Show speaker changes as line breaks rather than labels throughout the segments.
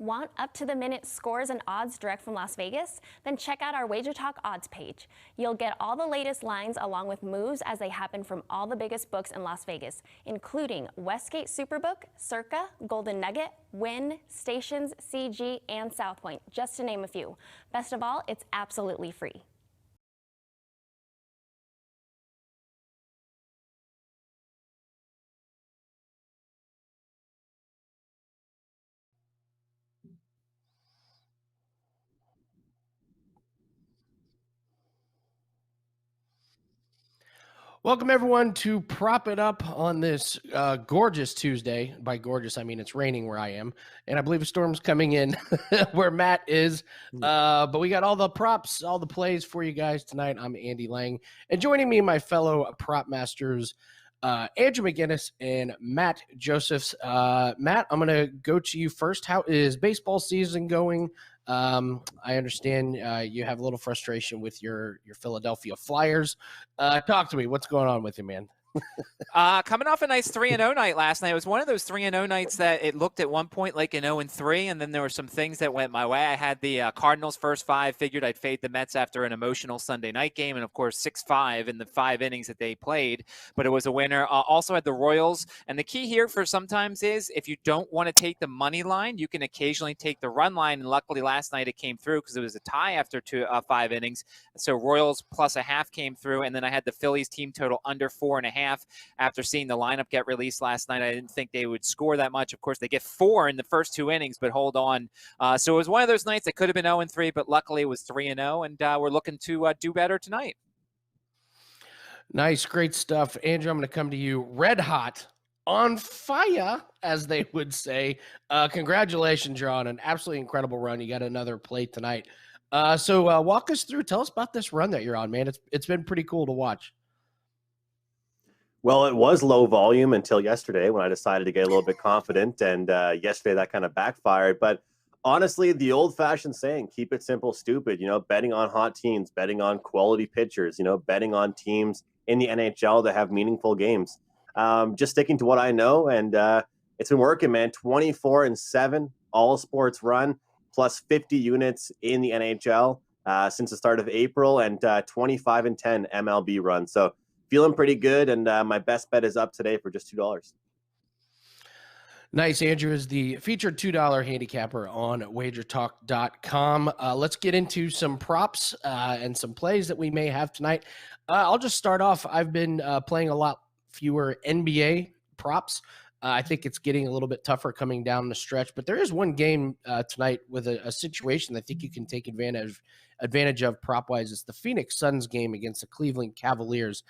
Want up-to-the-minute scores and odds direct from Las Vegas? Then check out our WagerTalk odds page. You'll get all the latest lines along with moves as they happen from all the biggest books in Las Vegas, including Westgate Superbook, Circa, Golden Nugget, Wynn, Stations, CG, and South Point, just to name a few. Best of all, it's absolutely free.
Welcome, everyone, to Prop It Up on this gorgeous Tuesday. By gorgeous, I mean it's raining where I am, and I believe a storm's coming in where Matt is. But we got all the props, all the plays for you guys tonight. I'm Andy Lang, and joining me, my fellow prop masters, Andrew McInnis and Matt Josephs. Matt, I'm going to go to you first. How is baseball season going? I understand you have a little frustration with your Philadelphia Flyers. Talk to me. What's going on with you, man?
Coming off a nice 3-0 night last night. It was one of those 3-0 nights that it looked at one point like an 0-3, and then there were some things that went my way. I had the Cardinals first 5, figured I'd fade the Mets after an emotional Sunday night game, and of course 6-5 in the 5 innings that they played, but it was a winner. Also had the Royals, and the key here for sometimes is if you don't want to take the money line, you can occasionally take the run line, and luckily last night it came through because it was a tie after 5 innings. So Royals plus a half came through, and then I had the Phillies team total under 4.5. After seeing the lineup get released last night, I didn't think they would score that much. Of course, they get 4 in the first 2 innings, but hold on. So it was one of those nights that could have been 0-3, but luckily it was 3-0, and we're looking to do better tonight.
Nice, great stuff. Andrew, I'm going to come to you red hot, on fire, as they would say. Congratulations, you're on an absolutely incredible run. You got another play tonight. So walk us through. Tell us about this run that you're on, man. It's been pretty cool to watch.
Well, it was low volume until yesterday when I decided to get a little bit confident, and yesterday that kind of backfired. But honestly, the old-fashioned saying, keep it simple, stupid, betting on hot teams, betting on quality pitchers, betting on teams in the NHL that have meaningful games. Just sticking to what I know, and it's been working, man. 24-7 all sports run, plus 50 units in the NHL since the start of April, and 25-10 MLB run. So feeling pretty good, and my best bet is up today for just $2.
Nice. Andrew is the featured $2 handicapper on WagerTalk.com. Let's get into some props and some plays that we may have tonight. I'll just start off. I've been playing a lot fewer NBA props. I think it's getting a little bit tougher coming down the stretch, but there is one game tonight with a situation that I think you can take advantage of prop-wise. It's the Phoenix Suns game against the Cleveland Cavaliers.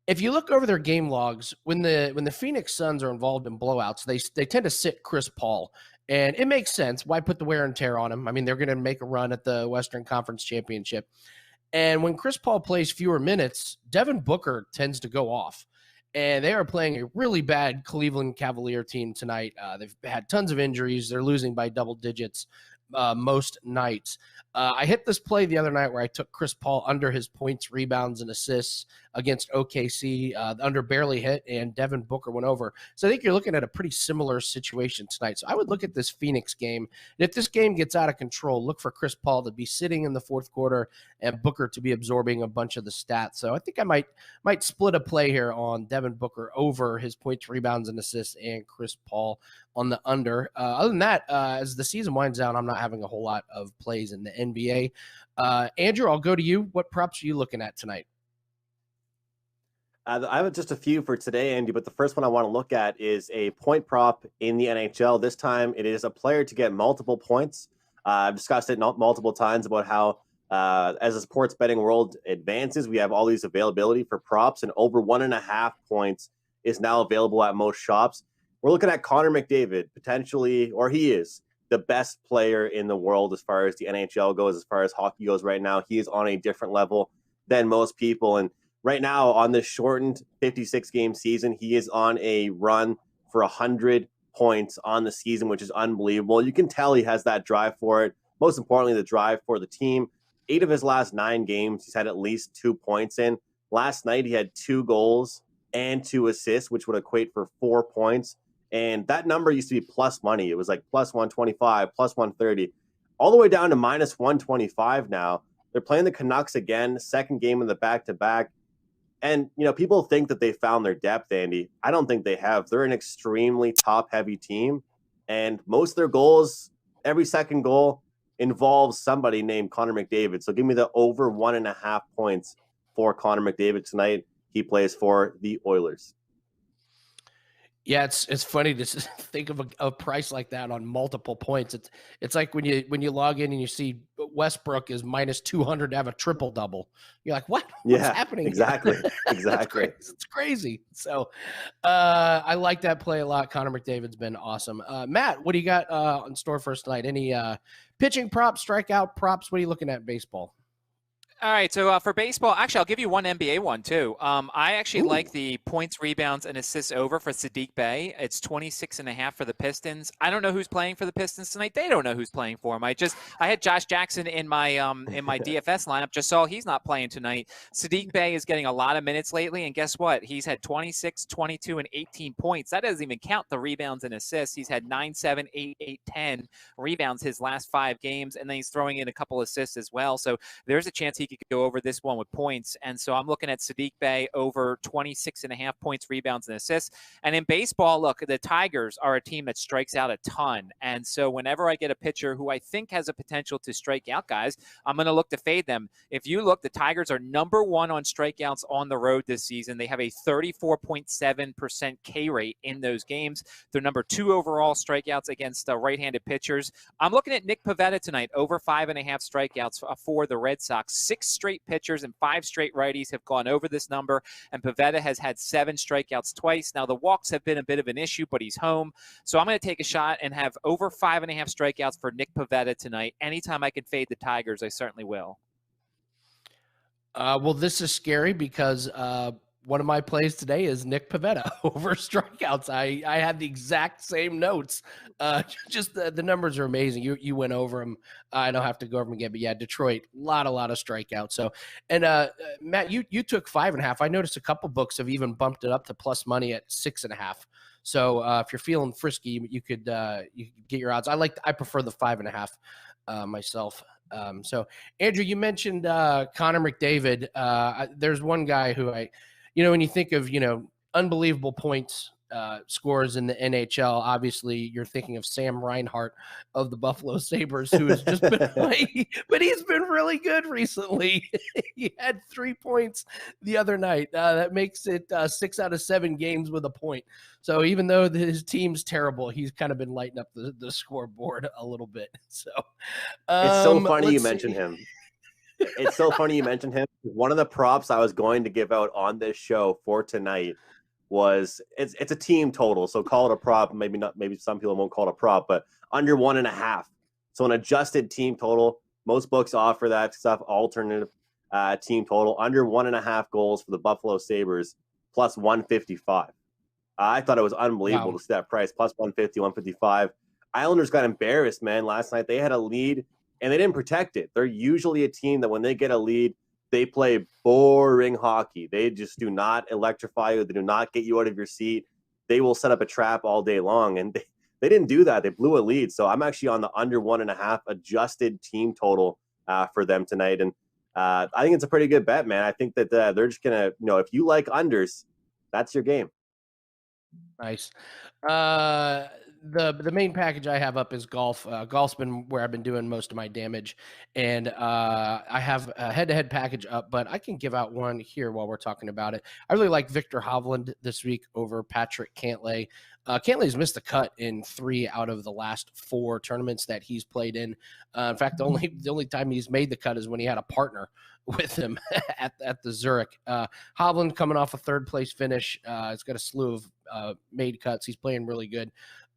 If you look over their game logs, when the Phoenix Suns are involved in blowouts, they tend to sit Chris Paul, and it makes sense. Why put the wear and tear on him? I mean, they're going to make a run at the Western Conference Championship, and when Chris Paul plays fewer minutes, Devin Booker tends to go off, and they are playing a really bad Cleveland Cavalier team tonight. They've had tons of injuries. They're losing by double digits most nights. I hit this play the other night where I took Chris Paul under his points, rebounds, and assists against OKC. Under barely hit, and Devin Booker went over. So I think you're looking at a pretty similar situation tonight. So I would look at this Phoenix game. And if this game gets out of control, look for Chris Paul to be sitting in the fourth quarter and Booker to be absorbing a bunch of the stats. So I think I might split a play here on Devin Booker over his points, rebounds, and assists, and Chris Paul on the under. Other than that, as the season winds down, I'm not having a whole lot of plays in the NBA. Andrew, I'll go to you. What props are you looking at tonight?
I have just a few for today, Andy, but the first one I want to look at is a point prop in the NHL. This time it is a player to get multiple points. I've discussed it multiple times about how as the sports betting world advances, we have all these availability for props, and over 1.5 points is now available at most shops. We're looking at Connor McDavid, potentially, or he is the best player in the world as far as the NHL goes, as far as hockey goes right now. He is on a different level than most people. And right now, on this shortened 56-game season, he is on a run for 100 points on the season, which is unbelievable. You can tell he has that drive for it. Most importantly, the drive for the team. 8 of his last 9 games, he's had at least 2 points in. Last night, he had 2 goals and 2 assists, which would equate for 4 points. And that number used to be plus money. It was like plus 125, plus 130, all the way down to minus 125 now. They're playing the Canucks again, second game in the back-to-back. And, people think that they found their depth, Andy. I don't think they have. They're an extremely top-heavy team. And most of their goals, every second goal, involves somebody named Connor McDavid. So give me the over 1.5 points for Connor McDavid tonight. He plays for the Oilers.
Yeah, it's funny to think of a price like that on multiple points. It's like when you log in and you see Westbrook is minus 200 to have a triple double. You're like, what? What's happening?
Exactly. Exactly.
It's crazy. So I like that play a lot. Connor McDavid's been awesome. Matt, what do you got in store for us tonight? Any pitching props, strikeout props? What are you looking at in baseball?
All right, so for baseball, actually, I'll give you one NBA one, too. I actually like the points, rebounds, and assists over for Sadiq Bey. It's 26.5 for the Pistons. I don't know who's playing for the Pistons tonight. They don't know who's playing for them. I had Josh Jackson in my DFS lineup. Just saw he's not playing tonight. Sadiq Bey is getting a lot of minutes lately, and guess what? He's had 26, 22, and 18 points. That doesn't even count the rebounds and assists. He's had 9, 7, 8, 8, 10 rebounds his last 5 games, and then he's throwing in a couple assists as well. So there's a chance he could go over this one with points. And so I'm looking at Sadiq Bey over 26.5 points, rebounds, and assists. And in baseball, look, the Tigers are a team that strikes out a ton. And so whenever I get a pitcher who I think has a potential to strike out guys, I'm going to look to fade them. If you look, the Tigers are number 1 on strikeouts on the road this season. They have a 34.7% K rate in those games. They're number 2 overall strikeouts against right-handed pitchers. I'm looking at Nick Pivetta tonight, over 5.5 strikeouts for the Red Sox. 6 straight pitchers and 5 straight righties have gone over this number, and Pivetta has had 7 strikeouts twice. Now, the walks have been a bit of an issue, but he's home. So I'm going to take a shot and have over 5.5 strikeouts for Nick Pivetta tonight. Anytime I can fade the Tigers, I certainly will.
Well, this is scary because one of my plays today is Nick Pivetta over strikeouts. I had the exact same notes. Just the numbers are amazing. You went over them. I don't have to go over them again, but yeah, Detroit, a lot of strikeouts. So, and Matt, you took 5.5. I noticed a couple books have even bumped it up to plus money at 6.5. So if you're feeling frisky, you could get your odds. I prefer the 5.5 myself. So Andrew, you mentioned Connor McDavid. There's one guy who when you think of, unbelievable points scores in the NHL, obviously you're thinking of Sam Reinhart of the Buffalo Sabres, who has just been but he's been really good recently. He had 3 points the other night. That makes it 6 out of 7 games with a point. So even though his team's terrible, he's kind of been lighting up the scoreboard a little bit. So
it's so funny you mentioned him. It's so funny you mentioned him. One of the props I was going to give out on this show for tonight was it's a team total. So call it a prop. Maybe not. Maybe some people won't call it a prop, but under 1.5. So an adjusted team total. Most books offer that stuff. Alternative team total under 1.5 goals for the Buffalo Sabres plus 155. I thought it was unbelievable to see that price plus 150, 155. Islanders got embarrassed, man. Last night they had a lead and they didn't protect it. They're usually a team that when they get a lead, they play boring hockey. They just do not electrify you. They do not get you out of your seat. They will set up a trap all day long. And they didn't do that. They blew a lead. So I'm actually on the under 1.5 adjusted team total for them tonight. And I think it's a pretty good bet, man. I think that they're just going to, if you like unders, that's your game.
Nice. The main package I have up is golf. Golf's been where I've been doing most of my damage, and I have a head-to-head package up, but I can give out one here while we're talking about it. I really like Victor Hovland this week over Patrick Cantlay. Cantlay's missed the cut in 3 out of the last 4 tournaments that he's played in. In fact, the only time he's made the cut is when he had a partner with him at the Zurich. Hovland coming off a 3rd place finish. He's got a slew of made cuts. He's playing really good.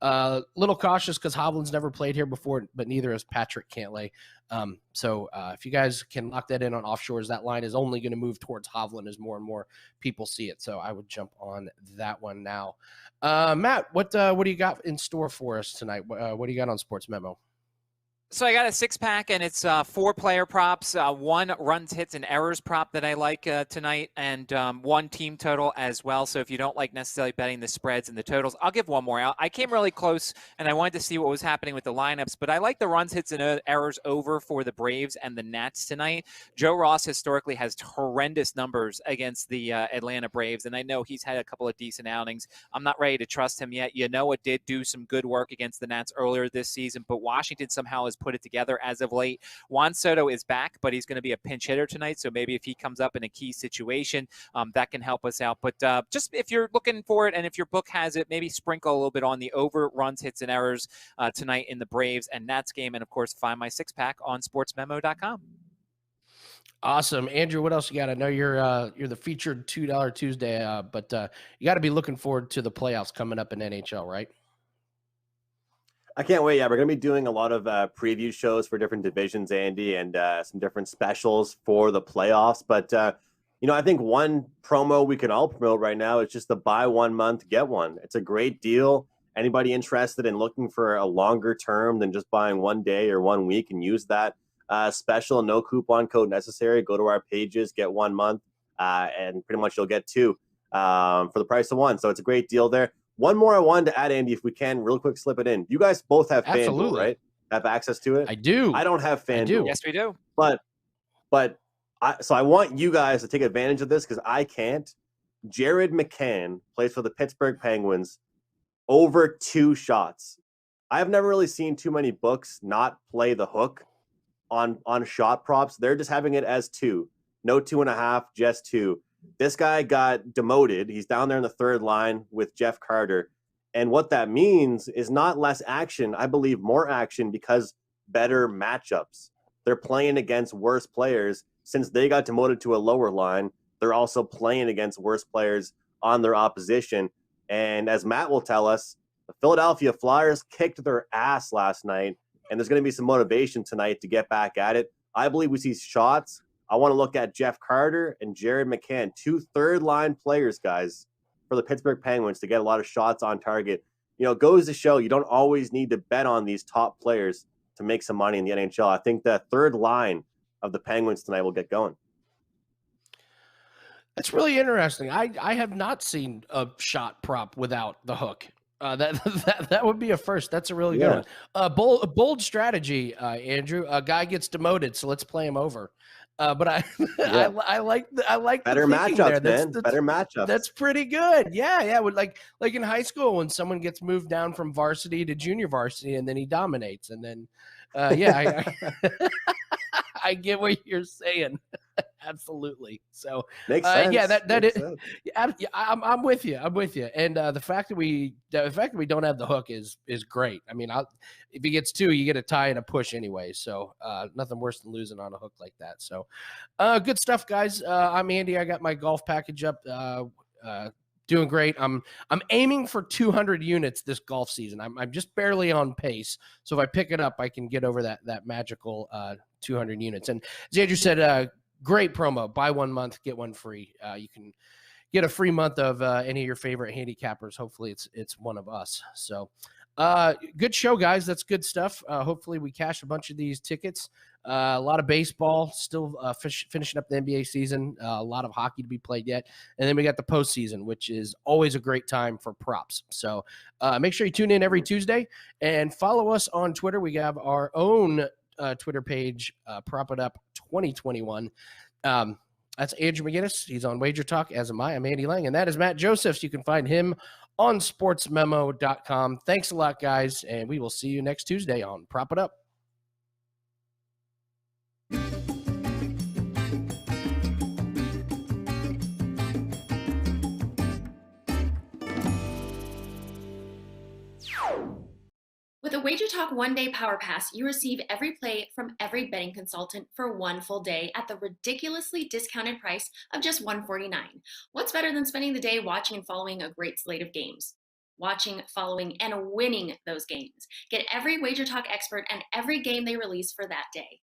Little cautious because Hovland's never played here before, but neither has Patrick Cantlay. So if you guys can lock that in on offshores, that line is only going to move towards Hovland as more and more people see it. So I would jump on that one now. Matt, what do you got in store for us tonight? What do you got on Sports Memo?
So I got a 6-pack, and it's 4 player props, 1 runs, hits, and errors prop that I like tonight, and 1 team total as well. So if you don't like necessarily betting the spreads and the totals, I'll give 1 more out. I came really close, and I wanted to see what was happening with the lineups, but I like the runs, hits, and errors over for the Braves and the Nats tonight. Joe Ross historically has horrendous numbers against the Atlanta Braves, and I know he's had a couple of decent outings. I'm not ready to trust him yet. It did do some good work against the Nats earlier this season, but Washington somehow has put it together as of late. Juan Soto is back, but he's going to be a pinch hitter tonight, so maybe if he comes up in a key situation, that can help us out. But just if you're looking for it, and if your book has it, maybe sprinkle a little bit on the over runs, hits, and errors tonight in the Braves and Nats game, and of course, find my 6-pack on sportsmemo.com.
Awesome. Andrew, what else you got? I know you're the featured $2 Tuesday, but you got to be looking forward to the playoffs coming up in NHL, right?
I can't wait. Yeah, we're going to be doing a lot of preview shows for different divisions, Andy, and some different specials for the playoffs. But, I think one promo we can all promote right now is just the buy 1 month, get one. It's a great deal. Anybody interested in looking for a longer term than just buying 1 day or 1 week and use that special, no coupon code necessary. Go to our pages, get 1 month, and pretty much you'll get 2 for the price of 1. So it's a great deal there. One more I wanted to add, Andy, if we can, real quick, slip it in. You guys both have FanDuel, right? Have access to it?
I do.
I don't have FanDuel.
Yes, we do.
So I want you guys to take advantage of this because I can't. Jared McCann plays for the Pittsburgh Penguins, over 2 shots. I've never really seen too many books not play the hook on shot props. They're just having it as 2. No 2.5, just 2. This guy got demoted. He's down there in the 3rd line with Jeff Carter. And what that means is not less action. I believe more action because better matchups. They're playing against worse players. Since they got demoted to a lower line, they're also playing against worse players on their opposition. And as Matt will tell us, the Philadelphia Flyers kicked their ass last night, and there's going to be some motivation tonight to get back at it. I believe we see shots. I want to look at Jeff Carter and Jared McCann, 2 third-line players, guys, for the Pittsburgh Penguins to get a lot of shots on target. It goes to show you don't always need to bet on these top players to make some money in the NHL. I think the 3rd line of the Penguins tonight will get going.
That's really interesting. I have not seen a shot prop without the hook. That would be a first. That's a really good one. Bold strategy, Andrew. A guy gets demoted, so let's play him over. But I like
better matchups, man. Better matchups.
That's pretty good. Yeah. Like in high school when someone gets moved down from varsity to junior varsity and then he dominates, and then I get what you're saying. Absolutely. So
makes sense.
I'm with you. And the fact that we don't have the hook is great. I mean, if he gets 2, you get a tie and a push anyway. So nothing worse than losing on a hook like that. So good stuff, guys. I'm Andy. I got my golf package up. Doing great. I'm aiming for 200 units this golf season. I'm just barely on pace. So if I pick it up, I can get over that magical 200 units. And as Andrew said, great promo. Buy 1 month, get 1 free. You can get a free month of any of your favorite handicappers. Hopefully it's one of us. So good show, guys. That's good stuff. Hopefully we cash a bunch of these tickets. A lot of baseball still finishing up the NBA season. A lot of hockey to be played yet. And then we got the postseason, which is always a great time for props. So make sure you tune in every Tuesday and follow us on Twitter. We have our own Twitter page, Prop It Up 2021. That's Andrew McInnis. He's on WagerTalk, as am I. I'm Andy Lang, and that is Matt Josephs. You can find him on sportsmemo.com. Thanks a lot, guys, and we will see you next Tuesday on Prop It Up.
With a WagerTalk 1-day power pass, you receive every play from every betting consultant for 1 full day at the ridiculously discounted price of just $149. What's better than spending the day watching and following a great slate of games? Watching, following, and winning those games. Get every WagerTalk expert and every game they release for that day.